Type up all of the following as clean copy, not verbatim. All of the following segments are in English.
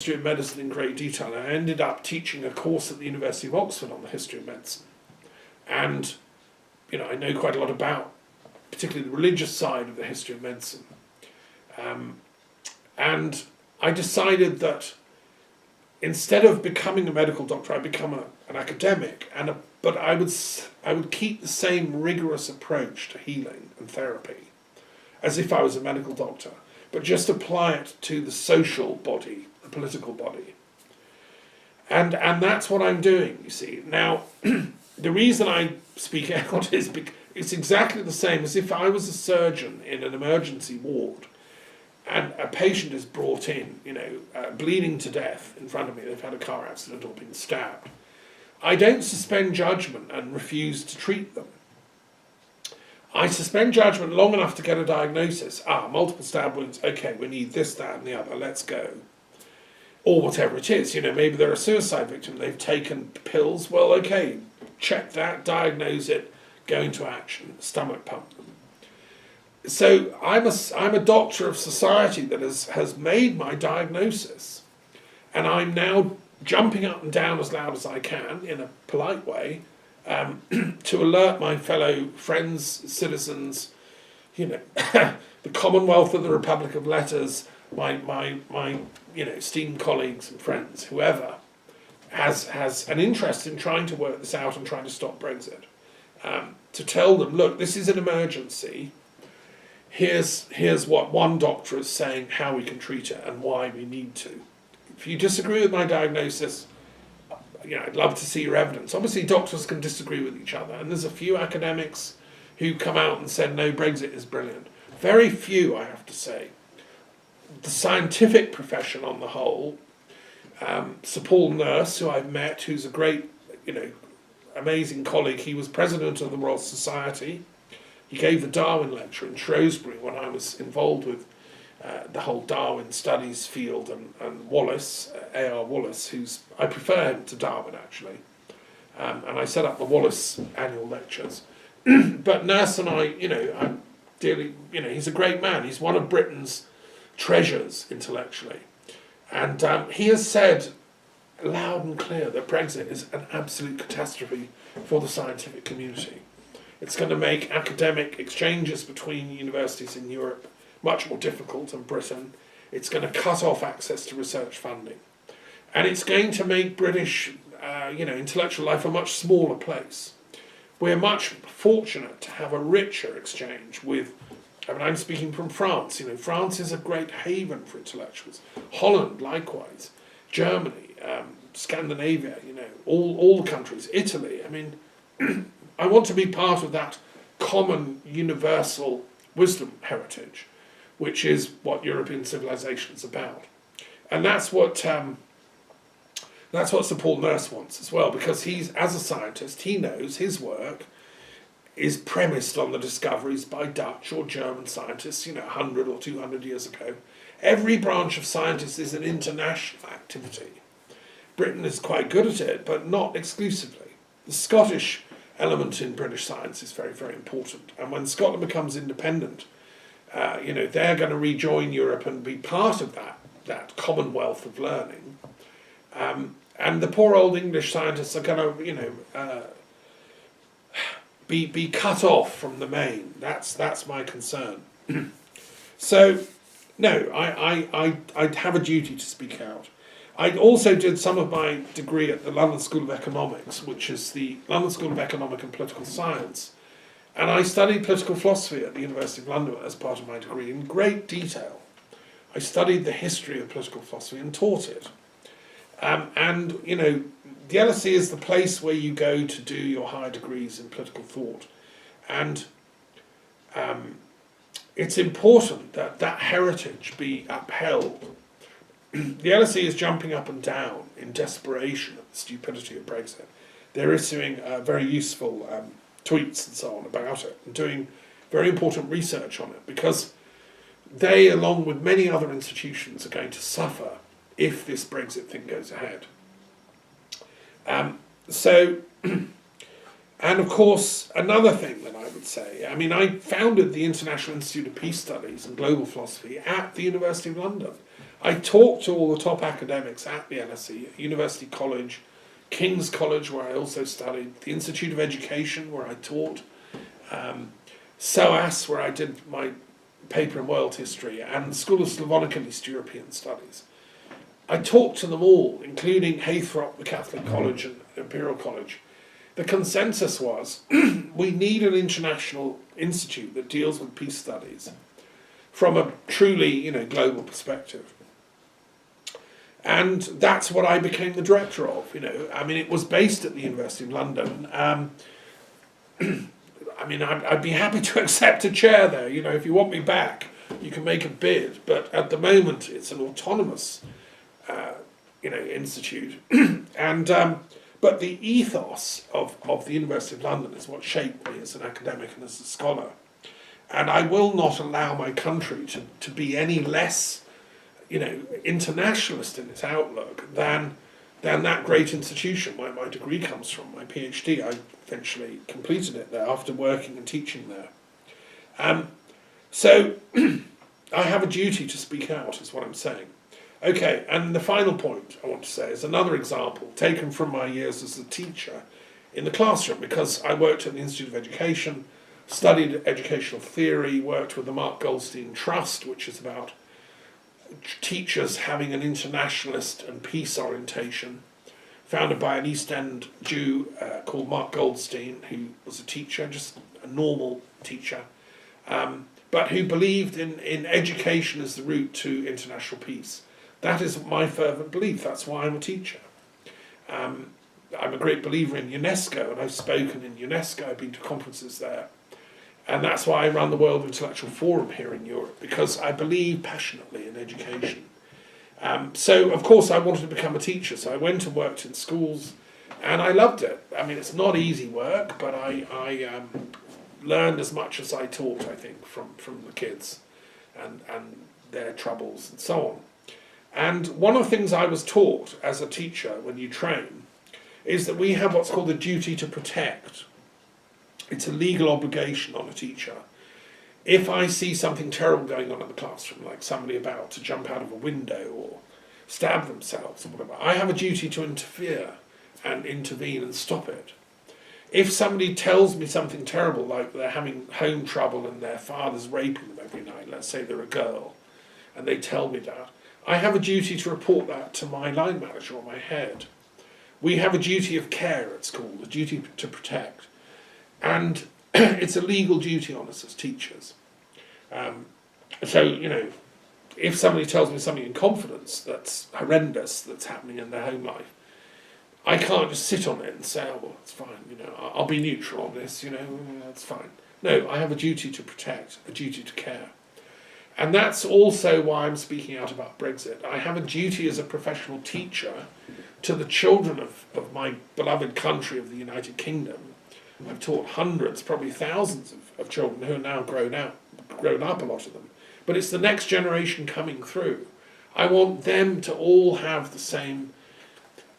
history of medicine in great detail. I ended up teaching a course at the University of Oxford on the history of medicine. And, I know quite a lot about, particularly the religious side of the history of medicine. And I decided that instead of becoming a medical doctor, I'd become an academic, but I would keep the same rigorous approach to healing and therapy as if I was a medical doctor, but just apply it to the social body, the political body. And that's what I'm doing, you see. Now, the reason I speak out is because it's exactly the same as if I was a surgeon in an emergency ward and a patient is brought in, bleeding to death in front of me. They've had a car accident or been stabbed. I don't suspend judgment and refuse to treat them. I suspend judgment long enough to get a diagnosis. Multiple stab wounds. Okay, we need this, that, and the other. Let's go. Or whatever it is. Maybe they're a suicide victim. They've taken pills. Well, okay, check that, diagnose it, go into action, stomach pump them. So I'm a doctor of society that has made my diagnosis, and I'm now jumping up and down as loud as I can in a polite way to alert my fellow friends, citizens, the Commonwealth of the Republic of Letters, my esteemed colleagues and friends, whoever has an interest in trying to work this out and trying to stop Brexit, to tell them, look, this is an emergency. Here's what one doctor is saying, how we can treat it and why we need to. If you disagree with my diagnosis, I'd love to see your evidence. Obviously, doctors can disagree with each other, and there's a few academics who come out and said, no, Brexit is brilliant. Very few, I have to say. The scientific profession on the whole, Sir Paul Nurse, who I've met, who's a great, amazing colleague. He was president of the Royal Society. He gave the Darwin lecture in Shrewsbury when I was involved with the whole Darwin studies field, and Wallace, A.R. Wallace, I prefer him to Darwin actually, and I set up the Wallace annual lectures. But Nurse and I'm dearly, he's a great man. He's one of Britain's treasures intellectually, and he has said loud and clear that Brexit is an absolute catastrophe for the scientific community. It's going to make academic exchanges between universities in Europe much more difficult than Britain. It's going to cut off access to research funding. And it's going to make British intellectual life a much smaller place. We're much fortunate to have a richer exchange with, I'm speaking from France. France is a great haven for intellectuals. Holland, likewise. Germany, Scandinavia, all the countries. Italy, I want to be part of that common universal wisdom heritage, which is what European civilization is about. And that's what Sir Paul Nurse wants as well, because as a scientist, he knows his work is premised on the discoveries by Dutch or German scientists, 100 or 200 years ago. Every branch of science is an international activity. Britain is quite good at it, but not exclusively. The Scottish element in British science is very, very important. And when Scotland becomes independent, they're going to rejoin Europe and be part of that commonwealth of learning. And the poor old English scientists are going to, be cut off from the main. That's my concern. So, no, I have a duty to speak out. I also did some of my degree at the London School of Economics, which is the London School of Economic and Political Science. And I studied political philosophy at the University of London as part of my degree in great detail. I studied the history of political philosophy and taught it. The LSE is the place where you go to do your higher degrees in political thought. And it's important that that heritage be upheld. The LSE is jumping up and down in desperation at the stupidity of Brexit. They're issuing very useful tweets and so on about it, and doing very important research on it, because they, along with many other institutions, are going to suffer if this Brexit thing goes ahead. And of course, another thing that I would say, I founded the International Institute of Peace Studies and Global Philosophy at the University of London. I talked to all the top academics at the LSE, University College, King's College, where I also studied, the Institute of Education, where I taught, SOAS, where I did my paper in world history, and the School of Slavonic and East European Studies. I talked to them all, including Haythrop, the Catholic College, and Imperial College. The consensus was, we need an international institute that deals with peace studies from a truly, global perspective. And that's what I became the director of, it was based at the University of London. I'd be happy to accept a chair there, if you want me back, you can make a bid, but at the moment it's an autonomous, institute. But the ethos of the University of London is what shaped me as an academic and as a scholar. And I will not allow my country to be any less, internationalist in its outlook than that great institution where my degree comes from, my PhD. I eventually completed it there after working and teaching there. So I have a duty to speak out, is what I'm saying. Okay, and the final point I want to say is another example taken from my years as a teacher in the classroom, because I worked at the Institute of Education, studied educational theory, worked with the Mark Goldstein Trust, which is about teachers having an internationalist and peace orientation, founded by an East End Jew called Mark Goldstein, who was a teacher, just a normal teacher, but who believed in education as the route to international peace. That is my fervent belief. That's why I'm a teacher. I'm a great believer in UNESCO, and I've spoken in UNESCO. I've been to conferences there. And that's why I run the World Intellectual Forum here in Europe, because I believe passionately in education. So, of course, I wanted to become a teacher. So I went and worked in schools, and I loved it. It's not easy work, but I learned as much as I taught, I think, from the kids and their troubles and so on. And one of the things I was taught as a teacher when you train is that we have what's called the duty to protect. It's a legal obligation on a teacher. If I see something terrible going on in the classroom, like somebody about to jump out of a window or stab themselves or whatever, I have a duty to interfere and intervene and stop it. If somebody tells me something terrible, like they're having home trouble and their father's raping them every night, let's say they're a girl, and they tell me that, I have a duty to report that to my line manager or my head. We have a duty of care, it's called, a duty to protect. And it's a legal duty on us as teachers. So, if somebody tells me something in confidence that's horrendous, that's happening in their home life, I can't just sit on it and say, oh, well, it's fine, I'll be neutral on this, that's fine. No, I have a duty to protect, a duty to care. And that's also why I'm speaking out about Brexit. I have a duty as a professional teacher to the children of my beloved country of the United Kingdom. I've taught hundreds, probably thousands of children who are now grown up, a lot of them. But it's the next generation coming through. I want them to all have the same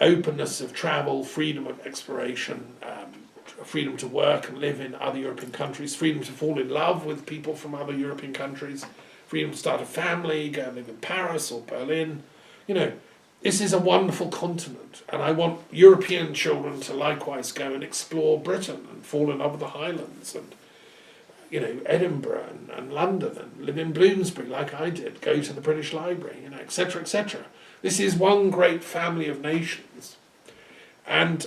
openness of travel, freedom of exploration, freedom to work and live in other European countries, freedom to fall in love with people from other European countries, freedom to start a family, go and live in Paris or Berlin. This is a wonderful continent, and I want European children to likewise go and explore Britain and fall in love with the Highlands and, Edinburgh and London and live in Bloomsbury like I did, go to the British Library, etc., etc. This is one great family of nations. And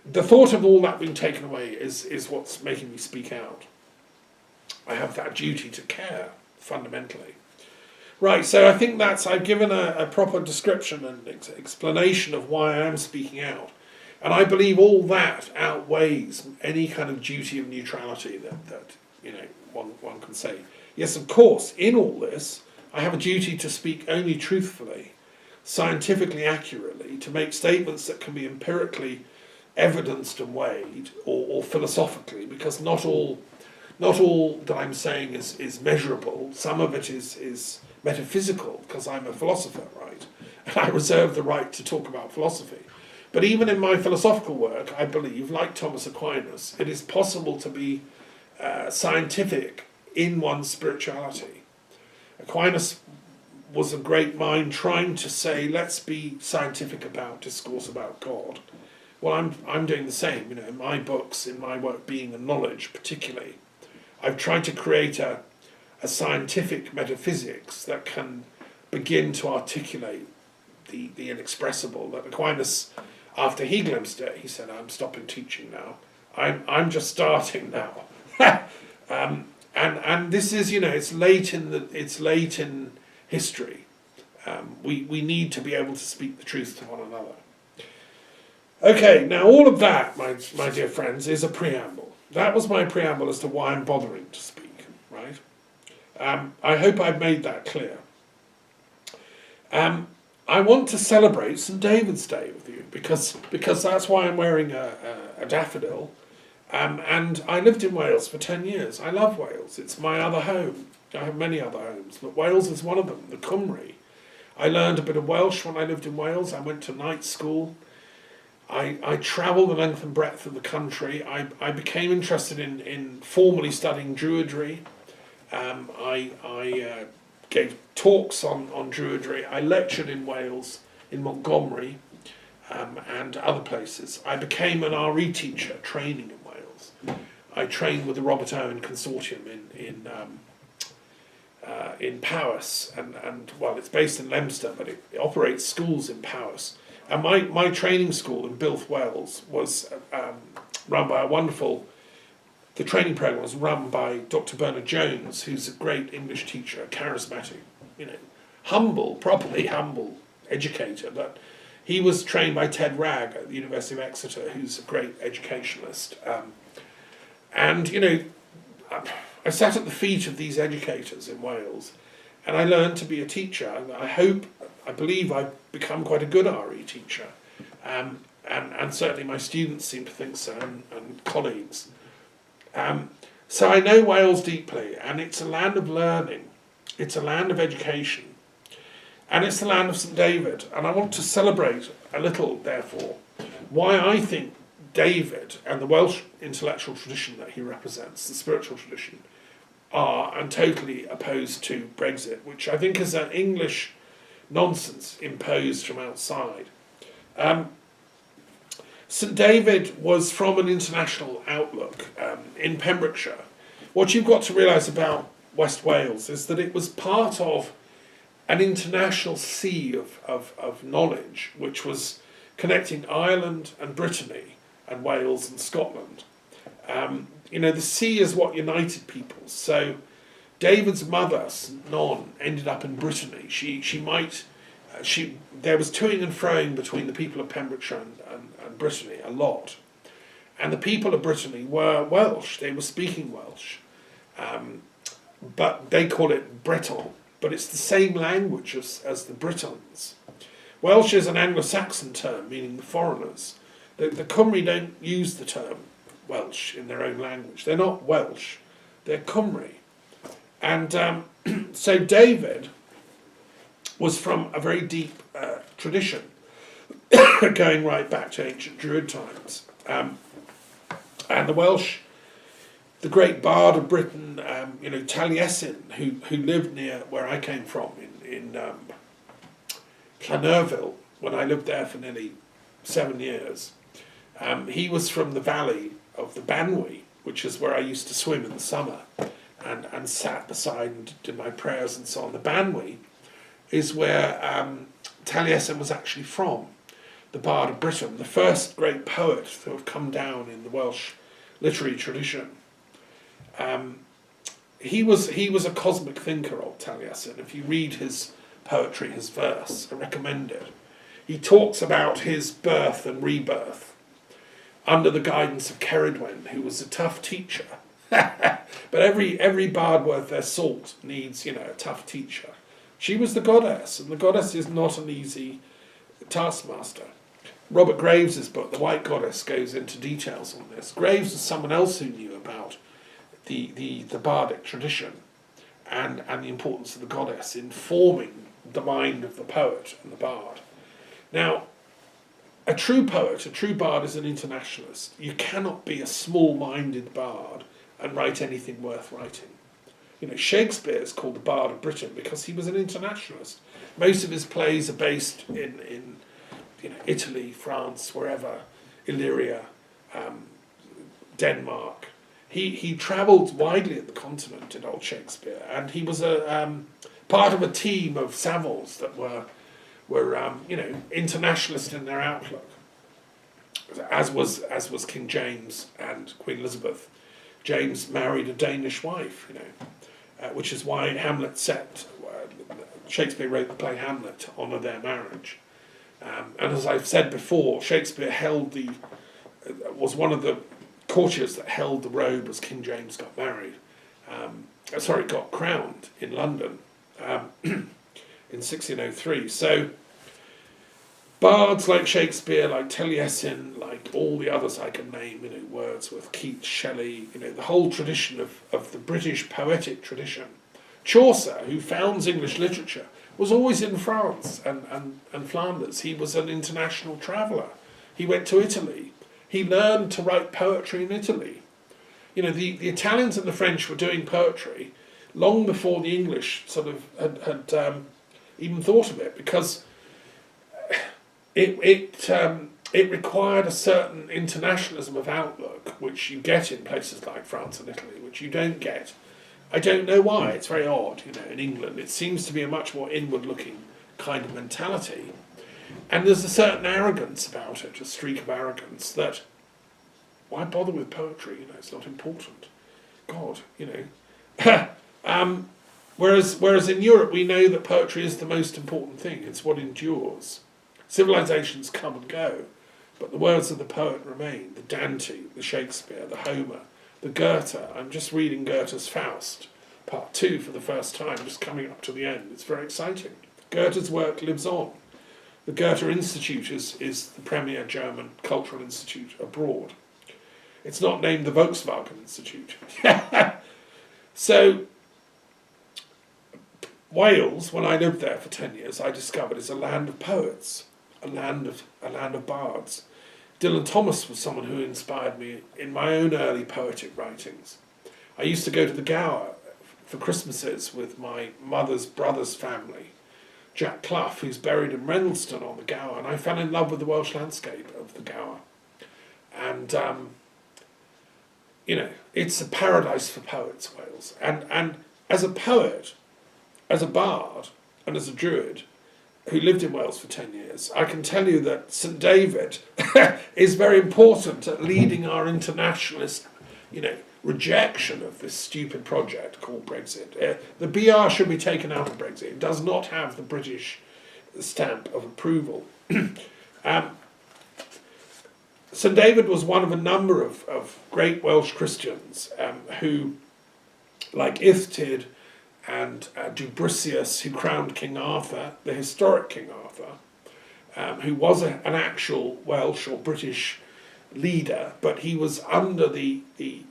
the thought of all that being taken away is what's making me speak out. I have that duty to care, fundamentally. Right, so I think I've given a proper description and explanation of why I am speaking out. And I believe all that outweighs any kind of duty of neutrality that one can say. Yes, of course, in all this, I have a duty to speak only truthfully, scientifically accurately, to make statements that can be empirically evidenced and weighed, or philosophically, because not all that I'm saying is measurable. Some of it is metaphysical, because I'm a philosopher, right? And I reserve the right to talk about philosophy. But even in my philosophical work, I believe, like Thomas Aquinas, it is possible to be scientific in one's spirituality. Aquinas was a great mind trying to say, let's be scientific about discourse about God. Well, I'm doing the same, you know, in my books, in my work, Being and Knowledge particularly. I've tried to create a scientific metaphysics that can begin to articulate the inexpressible. That Aquinas, after he glimpsed it, he said, I'm stopping teaching now. I'm just starting now. And this is, you know, it's late in history. We need to be able to speak the truth to one another. Okay, now all of that, my dear friends, is a preamble. That was my preamble as to why I'm bothering to speak, right? I hope I've made that clear. I want to celebrate St. David's Day with you, because that's why I'm wearing a daffodil. And I lived in Wales for 10 years. I love Wales. It's my other home. I have many other homes, but Wales is one of them, the Cymru. I learned a bit of Welsh when I lived in Wales. I went to night school. I travelled the length and breadth of the country. I became interested in formally studying Druidry. I gave talks on Druidry. I lectured in Wales, in Montgomery, and other places. I became an RE teacher, training in Wales. I trained with the Robert Owen Consortium in Powys, and well, it's based in Leominster, but it operates schools in Powys. And my training school in Builth, Wales, was run by the training programme was run by Dr. Bernard Jones, who's a great English teacher, charismatic, you know, properly humble educator. But he was trained by Ted Ragg at the University of Exeter, who's a great educationalist. And, you know, I sat at the feet of these educators in Wales, and I learned to be a teacher. And I believe I've become quite a good RE teacher. And certainly my students seem to think so, and colleagues. So I know Wales deeply, and it's a land of learning. It's a land of education. And it's the land of St. David. And I want to celebrate a little, therefore, why I think David and the Welsh intellectual tradition that he represents, the spiritual tradition, are and totally opposed to Brexit, which I think is an English nonsense imposed from outside. St. David was from an international outlook in Pembrokeshire. What you've got to realise about West Wales is that it was part of an international sea of knowledge, which was connecting Ireland and Brittany and Wales and Scotland. You know, the sea is what united people. So David's mother, St. Non, ended up in Brittany. There was toing and froing between the people of Pembrokeshire and Brittany a lot. And the people of Brittany were Welsh. They were speaking Welsh. But they call it Breton. But it's the same language as the Britons. Welsh is an Anglo-Saxon term, meaning the foreigners. The Cymru don't use the term Welsh in their own language. They're not Welsh. They're Cymru. And so David was from a very deep tradition, going right back to ancient Druid times. And the Welsh, the great bard of Britain, you know, Taliesin, who lived near where I came from in Llanerville, when I lived there for nearly 7 years. He was from the valley of the Banwy, which is where I used to swim in the summer, and sat beside and did my prayers and so on. The Banwy is where Taliesin was actually from, the bard of Britain, the first great poet to have come down in the Welsh literary tradition. He was a cosmic thinker, old Taliesin. If you read his poetry, his verse, I recommend it. He talks about his birth and rebirth under the guidance of Ceridwen, who was a tough teacher. But every bard worth their salt needs, you know, a tough teacher. She was the goddess, and the goddess is not an easy taskmaster. Robert Graves's book, The White Goddess, goes into details on this. Graves was someone else who knew about the bardic tradition and the importance of the goddess in forming the mind of the poet and the bard. Now, a true poet, a true bard is an internationalist. You cannot be a small-minded bard and write anything worth writing. Shakespeare is called the Bard of Britain because he was an internationalist. Most of his plays are based in Italy, France, wherever, Illyria, Denmark. He travelled widely at the continent in old Shakespeare, and he was a part of a team of savants that were internationalist in their outlook, as was King James and Queen Elizabeth. James married a Danish wife, which is why Shakespeare wrote the play Hamlet to honour their marriage. And as I've said before, Shakespeare was one of the courtiers that held the robe as King James got got crowned in London in 1603. So bards like Shakespeare, like Taliesin, like all the others I can name, Wordsworth, Keats, Shelley, the whole tradition of the British poetic tradition. Chaucer, who founds English literature, was always in France and Flanders. He was an international traveller. He went to Italy. He learned to write poetry in Italy. The Italians and the French were doing poetry long before the English sort of had even thought of it, because it required a certain internationalism of outlook, which you get in places like France and Italy, which you don't get. I don't know why. It's very odd, in England. It seems to be a much more inward-looking kind of mentality. And there's a certain arrogance about it, a streak of arrogance, that why bother with poetry? It's not important. God, whereas in Europe we know that poetry is the most important thing. It's what endures. Civilizations come and go, but the words of the poet remain. The Dante, the Shakespeare, the Homer, the Goethe. I'm just reading Goethe's Faust, part 2 for the first time, just coming up to the end. It's very exciting. Goethe's work lives on. The Goethe Institute is the premier German cultural institute abroad. It's not named the Volkswagen Institute. So, Wales, when I lived there for 10 years, I discovered is a land of poets, a land of bards. Dylan Thomas was someone who inspired me in my own early poetic writings. I used to go to the Gower for Christmases with my mother's brother's family, Jack Clough, who's buried in Rendleston on the Gower, and I fell in love with the Welsh landscape of the Gower. And, it's a paradise for poets, Wales. And as a poet, as a bard, and as a druid, who lived in Wales for 10 years, I can tell you that St David is very important at leading our internationalist, rejection of this stupid project called Brexit. The BR should be taken out of Brexit. It does not have the British stamp of approval. St David was one of a number of great Welsh Christians who, like Illtyd and Dubricius, who crowned King Arthur, the historic King Arthur, who was an actual Welsh or British leader, but he was under the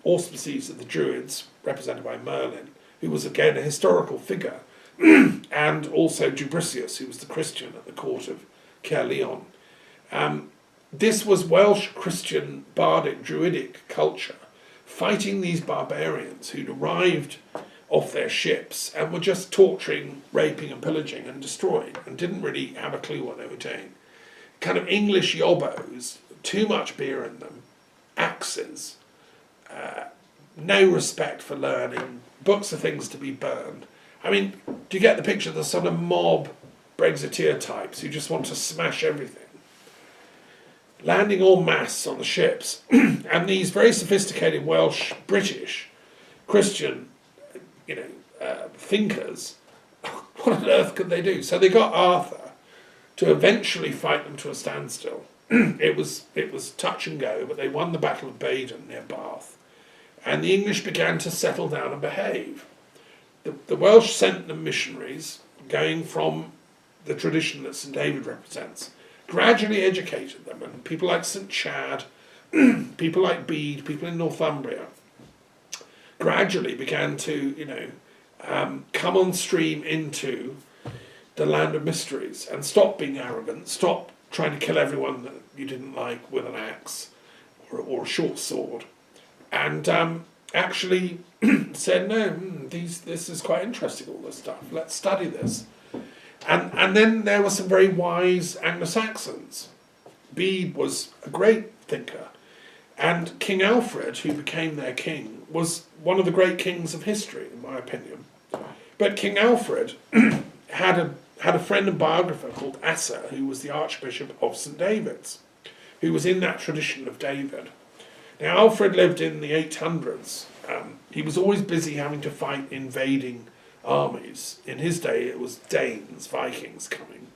auspices of the Druids, represented by Merlin, who was again a historical figure, and also Dubricius, who was the Christian at the court of Caerleon. This was Welsh Christian bardic druidic culture fighting these barbarians who'd arrived off their ships and were just torturing, raping and pillaging and destroying and didn't really have a clue what they were doing. Kind of English yobbos, too much beer in them, axes, no respect for learning, books are things to be burned. I mean, do you get the picture of the sort of mob Brexiteer types who just want to smash everything? Landing en masse on the ships, and these very sophisticated Welsh, British, Christian, thinkers, what on earth could they do? So they got Arthur to eventually fight them to a standstill. It was touch and go, but they won the Battle of Baden near Bath, and the English began to settle down and behave. The Welsh sent them missionaries, going from the tradition that St David represents, gradually educated them, and people like St Chad, people like Bede, people in Northumbria, gradually began to, come on stream into the land of mysteries and stop being arrogant, stop trying to kill everyone that you didn't like with an axe or a short sword, and actually said, no, this is quite interesting, all this stuff. Let's study this. And then there were some very wise Anglo-Saxons. Bede was a great thinker. And King Alfred, who became their king, was one of the great kings of history, in my opinion. But King Alfred had a friend and biographer called Asa, who was the Archbishop of St. David's, who was in that tradition of David. Now, Alfred lived in the 800s. He was always busy having to fight invading armies. In his day, it was Danes, Vikings coming,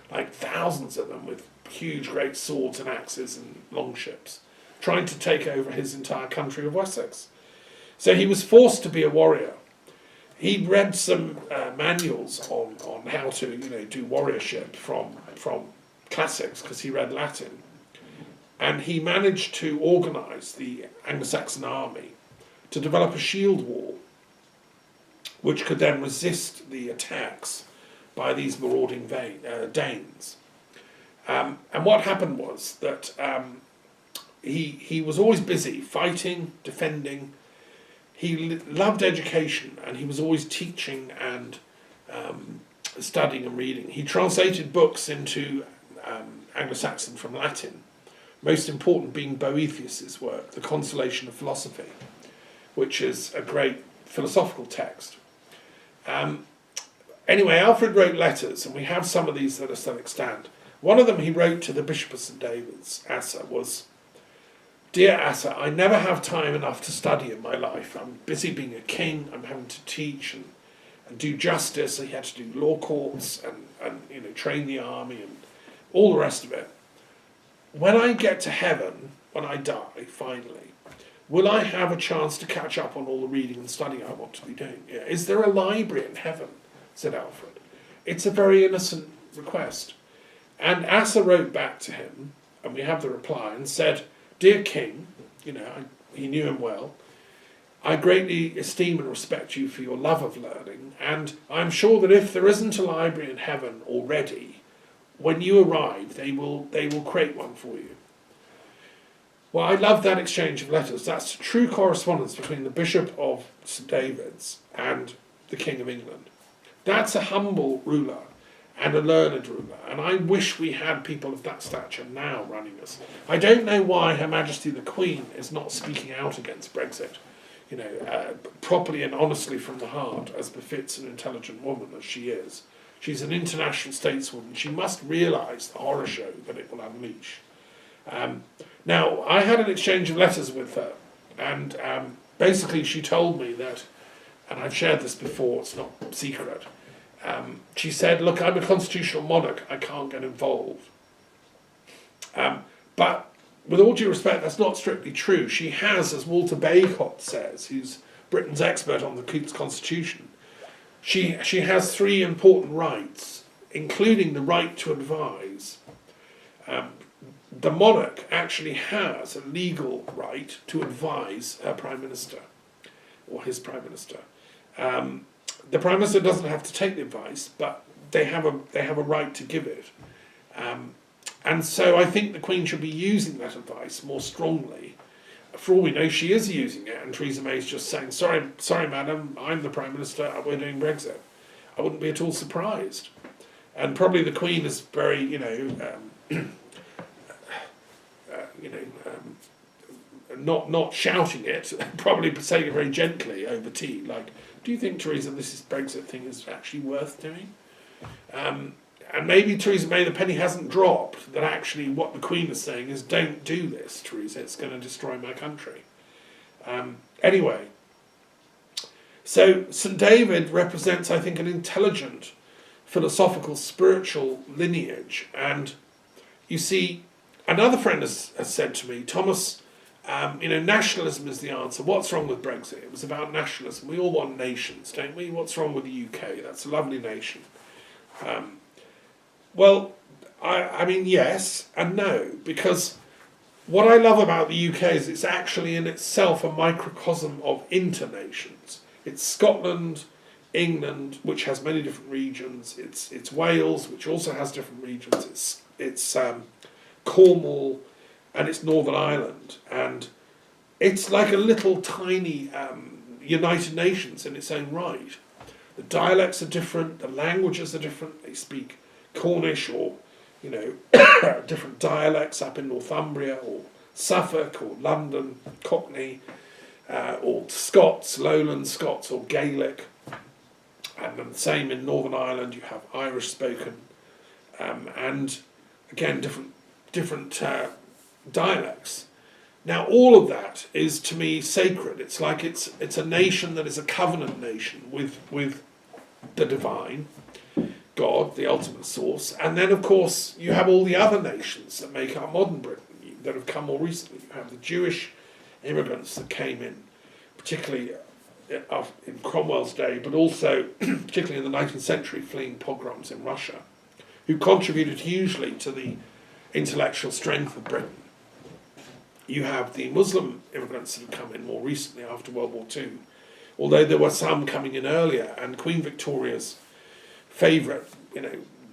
like thousands of them with huge, great swords and axes and longships, trying to take over his entire country of Wessex. So he was forced to be a warrior. He'd read some manuals on how to, do warriorship from classics, because he read Latin. And he managed to organise the Anglo-Saxon army to develop a shield wall, which could then resist the attacks by these marauding Danes. And what happened was that he was always busy fighting, defending. He loved education, and he was always teaching and studying and reading. He translated books into Anglo-Saxon from Latin, most important being Boethius's work, The Consolation of Philosophy, which is a great philosophical text. Anyway, Alfred wrote letters, and we have some of these that are still extant. One of them he wrote to the Bishop of St. David's, Asa, was, "Dear Asa, I never have time enough to study in my life. I'm busy being a king, I'm having to teach and do justice." He had to do law courts and train the army and all the rest of it. "When I get to heaven, when I die, finally, will I have a chance to catch up on all the reading and studying I want to be doing? Is there a library in heaven?" said Alfred. It's a very innocent request. And Asa wrote back to him, and we have the reply, and said, "Dear King," he knew him well, "I greatly esteem and respect you for your love of learning, and I'm sure that if there isn't a library in heaven already, when you arrive, they will create one for you." Well, I love that exchange of letters. That's true correspondence between the Bishop of St. David's and the King of England. That's a humble ruler and a learned ruler, and I wish we had people of that stature now running us. I don't know why Her Majesty the Queen is not speaking out against Brexit, properly and honestly from the heart, as befits an intelligent woman as she is. She's an international stateswoman. She must realise the horror show that it will unleash. Now, I had an exchange of letters with her, and basically she told me that, and I've shared this before, it's not secret, she said, "Look, I'm a constitutional monarch, I can't get involved." But with all due respect, that's not strictly true. She has, as Walter Bagehot says, who's Britain's expert on the Constitution, she has 3 important rights, including the right to advise. The monarch actually has a legal right to advise her Prime Minister, or his Prime Minister. The Prime Minister doesn't have to take the advice, but they have a right to give it. And so I think the Queen should be using that advice more strongly. For all we know, she is using it, and Theresa May's just saying, sorry, madam, I'm the Prime Minister, we're doing Brexit. I wouldn't be at all surprised. And probably the Queen is very, not shouting it, probably saying it very gently over tea, like, "Do you think, Theresa, this Brexit thing is actually worth doing?" And maybe Theresa May, the penny hasn't dropped, that actually what the Queen is saying is, "Don't do this, Theresa, it's going to destroy my country." Anyway, so St. David represents, I think, an intelligent, philosophical, spiritual lineage. And you see, another friend has said to me, "Thomas, nationalism is the answer. What's wrong with Brexit? It was about nationalism. We all want nations, don't we? What's wrong with the UK? That's a lovely nation." Well, I mean, yes and no, because what I love about the UK is it's actually in itself a microcosm of internations. It's Scotland, England, which has many different regions. It's Wales, which also has different regions. It's Cornwall, and it's Northern Ireland, and it's like a little tiny, United Nations in its own right. The dialects are different, the languages are different. They speak Cornish or, different dialects up in Northumbria or Suffolk or London, Cockney, or Scots, Lowland Scots or Gaelic. And then the same in Northern Ireland, you have Irish spoken, and again different dialects. Now all of that is to me sacred. It's like it's a nation that is a covenant nation with the divine, God, the ultimate source, and then of course you have all the other nations that make up modern Britain that have come more recently. You have the Jewish immigrants that came in, particularly in Cromwell's day, but also particularly in the 19th century, fleeing pogroms in Russia, who contributed hugely to the intellectual strength of Britain. You have the Muslim immigrants that have come in more recently after World War II, although there were some coming in earlier, and Queen Victoria's favourite,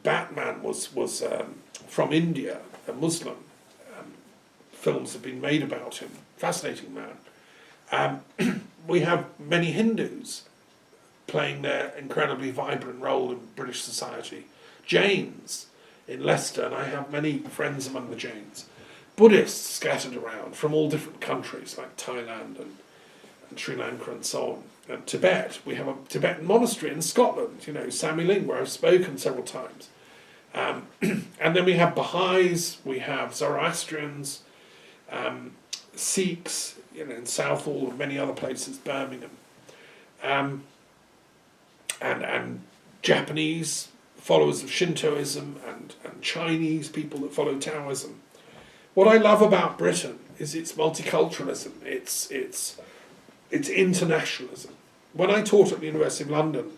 Batman was from India, a Muslim. Films have been made about him, fascinating man. We have many Hindus playing their incredibly vibrant role in British society. Jains in Leicester, and I have many friends among the Jains. Buddhists scattered around from all different countries like Thailand and Sri Lanka and so on. And Tibet, we have a Tibetan monastery in Scotland, Samuling, where I've spoken several times. And then we have Baha'is, we have Zoroastrians, Sikhs, in Southall and many other places, Birmingham, and Japanese followers of Shintoism and Chinese people that follow Taoism. What I love about Britain is its multiculturalism, its internationalism. When I taught at the University of London,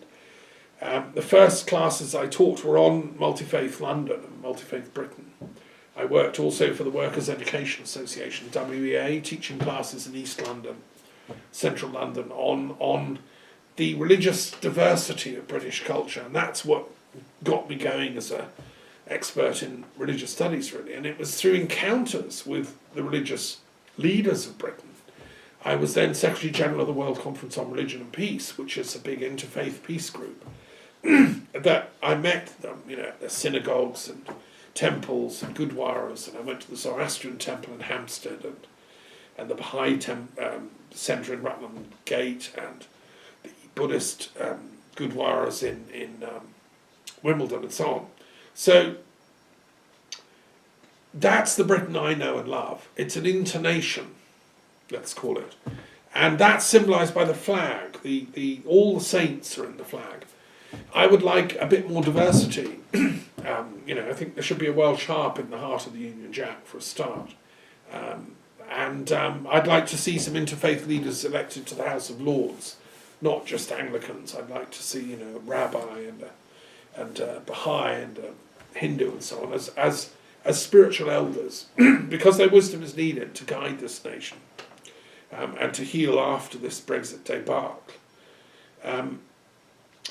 the first classes I taught were on multi-faith London and multi-faith Britain. I worked also for the Workers' Education Association, WEA, teaching classes in East London, Central London, on the religious diversity of British culture, and that's what got me going as an expert in religious studies, really. And it was through encounters with the religious leaders of Britain. I was then Secretary General of the World Conference on Religion and Peace, which is a big interfaith peace group, that I met them, at the synagogues and temples and gurdwaras, and I went to the Zoroastrian temple in Hampstead and the Baha'i centre in Rutland Gate and the Buddhist gurdwaras in Wimbledon and so on. So that's the Britain I know and love. It's an internation, let's call it. And that's symbolised by the flag. All the saints are in the flag. I would like a bit more diversity. I think there should be a Welsh harp in the heart of the Union Jack for a start. I'd like to see some interfaith leaders elected to the House of Lords, not just Anglicans. I'd like to see, a rabbi and a Baha'i and a Hindu and so on as spiritual elders, because their wisdom is needed to guide this nation and to heal after this Brexit debacle.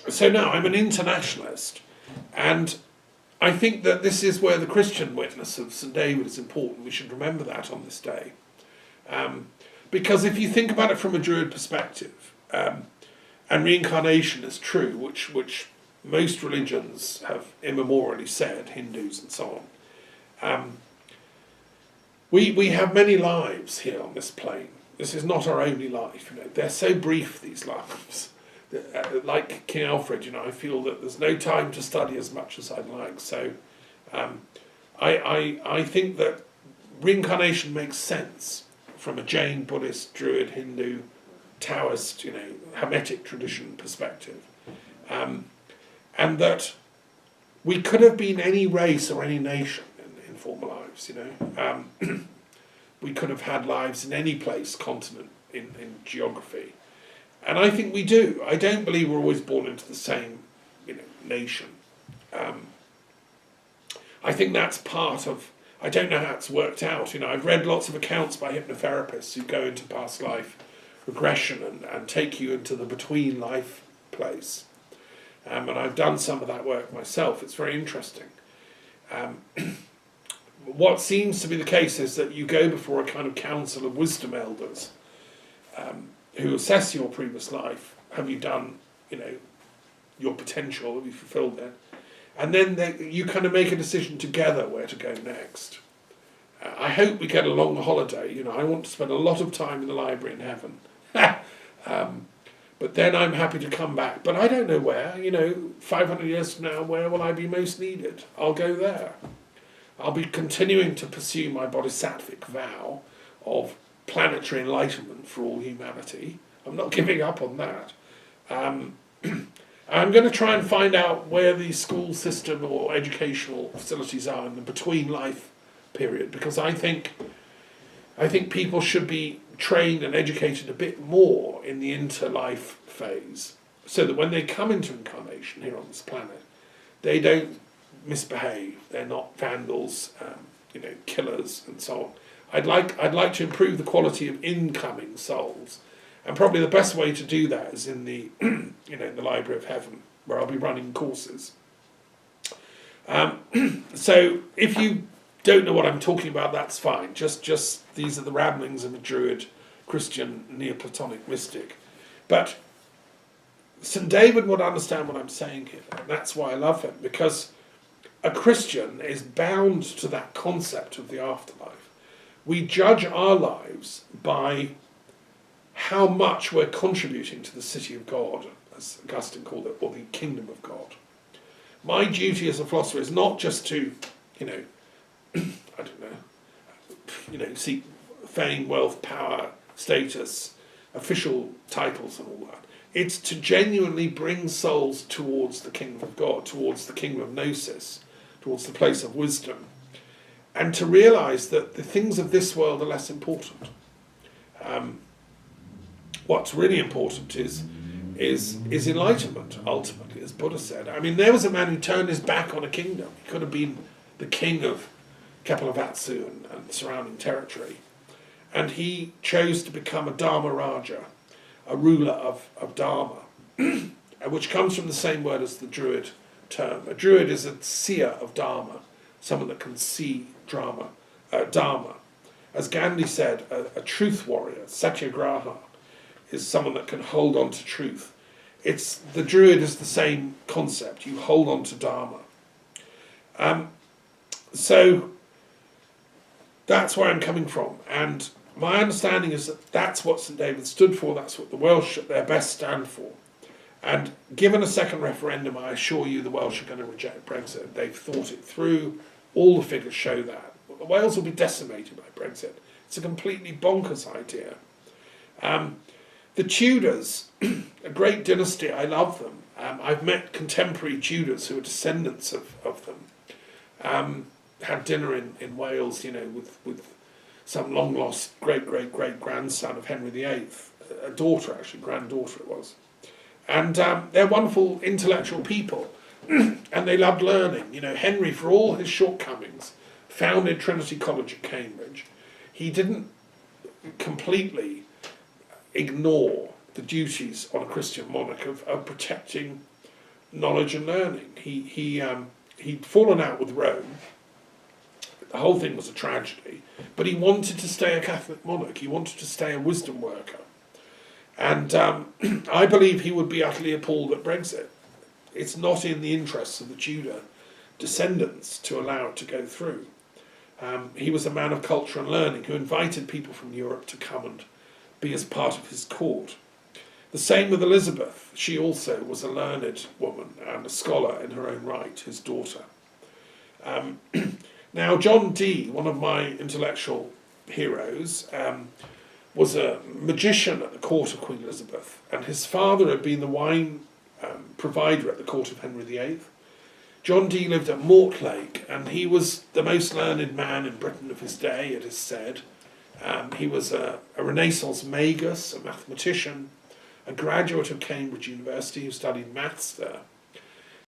So now I'm an internationalist, and I think that this is where the Christian witness of St. David is important. We should remember that on this day. Because if you think about it from a Druid perspective, and reincarnation is true, which most religions have immemorially said, Hindus and so on, we have many lives here on this plane. This is not our only life. They're so brief, these lives. Like King Alfred, I feel that there's no time to study as much as I'd like. So I think that reincarnation makes sense from a Jain, Buddhist, Druid, Hindu, Taoist, Hermetic tradition perspective. And that we could have been any race or any nation in former lives, We could have had lives in any place, continent, in geography. And I think we do. I don't believe we're always born into the same, nation. I think that's part of, I don't know how it's worked out. I've read lots of accounts by hypnotherapists who go into past life regression and take you into the between life place. And I've done some of that work myself. It's very interesting. What seems to be the case is that you go before a kind of council of wisdom elders who assess your previous life. Have you done, your potential? Have you fulfilled it? And then you kind of make a decision together where to go next. I hope we get a long holiday. I want to spend a lot of time in the library in heaven. But then I'm happy to come back. But I don't know where. 500 years from now, where will I be most needed? I'll go there. I'll be continuing to pursue my bodhisattvic vow of planetary enlightenment for all humanity. I'm not giving up on that. I'm going to try and find out where the school system or educational facilities are in the between life period, because I think people should be trained and educated a bit more in the interlife phase, so that when they come into incarnation here on this planet, they don't misbehave. They're not vandals, killers, and so on. I'd like to improve the quality of incoming souls, and probably the best way to do that is in the the Library of Heaven, where I'll be running courses. So if you don't know what I'm talking about, that's fine. Just these are the ramblings of a Druid Christian Neoplatonic mystic. But St. David would understand what I'm saying here, and that's why I love him, because a Christian is bound to that concept of the afterlife. We judge our lives by how much we're contributing to the city of God, as Augustine called it, or the kingdom of God. My duty as a philosopher is not just to, seek fame, wealth, power, status, official titles and all that. It's to genuinely bring souls towards the kingdom of God, towards the kingdom of gnosis, towards the place of wisdom, and to realise that the things of this world are less important. What's really important is enlightenment, ultimately, as Buddha said. I mean, there was a man who turned his back on a kingdom. He could have been the king of Kapilavatthu and surrounding territory. And he chose to become a Dharma Raja, a ruler of Dharma, which comes from the same word as the Druid term. A Druid is a seer of Dharma, someone that can see Dharma. As Gandhi said, a truth warrior, Satyagraha, is someone that can hold on to truth. The Druid is the same concept. You hold on to Dharma. So that's where I'm coming from. And my understanding is that that's what St. David stood for. That's what the Welsh at their best stand for. And given a second referendum, I assure you the Welsh are going to reject Brexit. They've thought it through. All the figures show that. Wales will be decimated by Brexit. It's a completely bonkers idea. The Tudors, a great dynasty, I love them. I've met contemporary Tudors who are descendants of them. Had dinner in Wales, with some long-lost great-great-great-grandson of Henry VIII, a daughter, actually, granddaughter it was. And they're wonderful intellectual people, and they loved learning. Henry, for all his shortcomings, founded Trinity College at Cambridge. He didn't completely ignore the duties on a Christian monarch of protecting knowledge and learning. He'd fallen out with Rome. The whole thing was a tragedy, but he wanted to stay a Catholic monarch. He wanted to stay a wisdom worker. And I believe he would be utterly appalled at Brexit. It's not in the interests of the Tudor descendants to allow it to go through. He was a man of culture and learning who invited people from Europe to come and be as part of his court. The same with Elizabeth. She also was a learned woman and a scholar in her own right, his daughter. Now, John Dee, one of my intellectual heroes, was a magician at the court of Queen Elizabeth, and his father had been the wine provider at the court of Henry VIII. John Dee lived at Mortlake, and he was the most learned man in Britain of his day, it is said. He was a Renaissance magus, a mathematician, a graduate of Cambridge University who studied maths there.